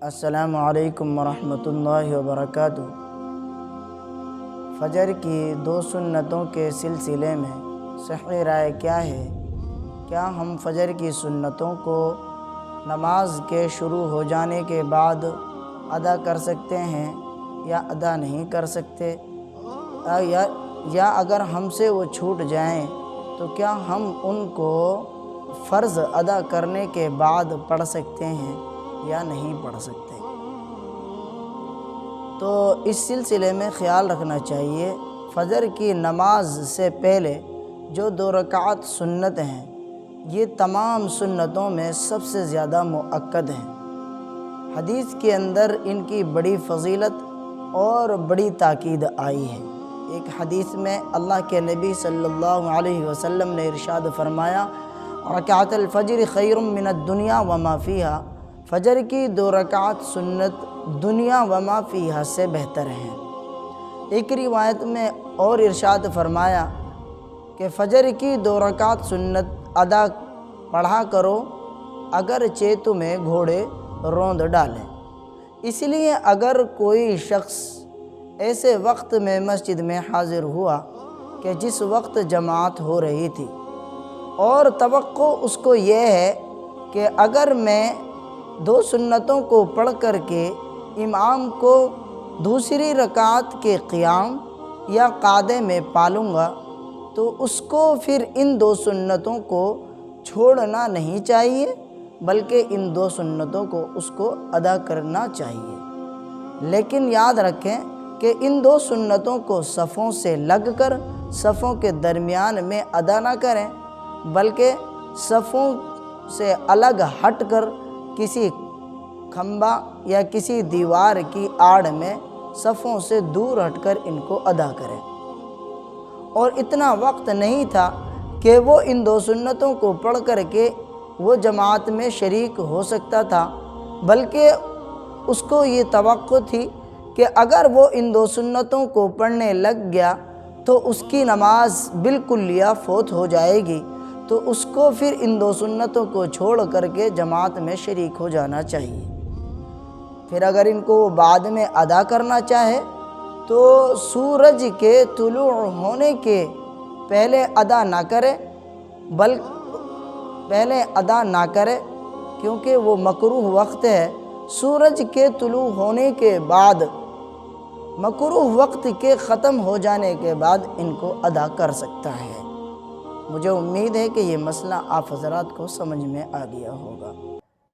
السلام علیکم ورحمۃ اللہ وبرکاتہ۔ فجر کی 2 سنتوں کے سلسلے میں صحیح رائے کیا ہے؟ کیا ہم فجر کی سنتوں کو نماز کے شروع ہو جانے کے بعد ادا کر سکتے ہیں یا ادا نہیں کر سکتے؟ یا اگر ہم سے وہ چھوٹ جائیں تو کیا ہم ان کو فرض ادا کرنے کے بعد پڑھ سکتے ہیں یا نہیں پڑھ سکتے؟ تو اس سلسلے میں خیال رکھنا چاہیے، فجر کی نماز سے پہلے جو 2 رکعت سنت ہیں یہ تمام سنتوں میں سب سے زیادہ مؤکد ہیں۔ حدیث کے اندر ان کی بڑی فضیلت اور بڑی تاکید آئی ہے۔ ایک حدیث میں اللہ کے نبی صلی اللہ علیہ وسلم نے ارشاد فرمایا، رکعت الفجر خیر من الدنیا وما فیہا، فجر کی 2 رکعت سنت دنیا وما فیہا سے بہتر ہیں۔ ایک روایت میں اور ارشاد فرمایا کہ فجر کی 2 رکعت سنت ادا پڑھا کرو اگرچہ تمہیں گھوڑے روند ڈالیں۔ اس لیے اگر کوئی شخص ایسے وقت میں مسجد میں حاضر ہوا کہ جس وقت جماعت ہو رہی تھی اور توقع اس کو یہ ہے کہ اگر میں 2 سنتوں کو پڑھ کر کے امام کو دوسری رکعت کے قیام یا قعدے میں پالوں گا تو اس کو پھر ان 2 سنتوں کو چھوڑنا نہیں چاہیے، بلکہ ان 2 سنتوں کو اس کو ادا کرنا چاہیے۔ لیکن یاد رکھیں کہ ان 2 سنتوں کو صفوں سے لگ کر صفوں کے درمیان میں ادا نہ کریں، بلکہ صفوں سے الگ ہٹ کر کسی کھمبا یا کسی دیوار کی آڑ میں صفوں سے دور ہٹ کر ان کو ادا کریں۔ اور اتنا وقت نہیں تھا کہ وہ ان 2 سنتوں کو پڑھ کر کے وہ جماعت میں شریک ہو سکتا تھا، بلکہ اس کو یہ توقع تھی کہ اگر وہ ان 2 سنتوں کو پڑھنے لگ گیا تو اس کی نماز بالکلیہ فوت ہو جائے گی، تو اس کو پھر ان 2 سنتوں کو چھوڑ کر کے جماعت میں شریک ہو جانا چاہیے۔ پھر اگر ان کو بعد میں ادا کرنا چاہے تو سورج کے طلوع ہونے کے پہلے ادا نہ کرے، کیونکہ وہ مکروہ وقت ہے۔ سورج کے طلوع ہونے کے بعد، مکروہ وقت کے ختم ہو جانے کے بعد ان کو ادا کر سکتا ہے۔ مجھے امید ہے کہ یہ مسئلہ آپ حضرات کو سمجھ میں آ گیا ہوگا۔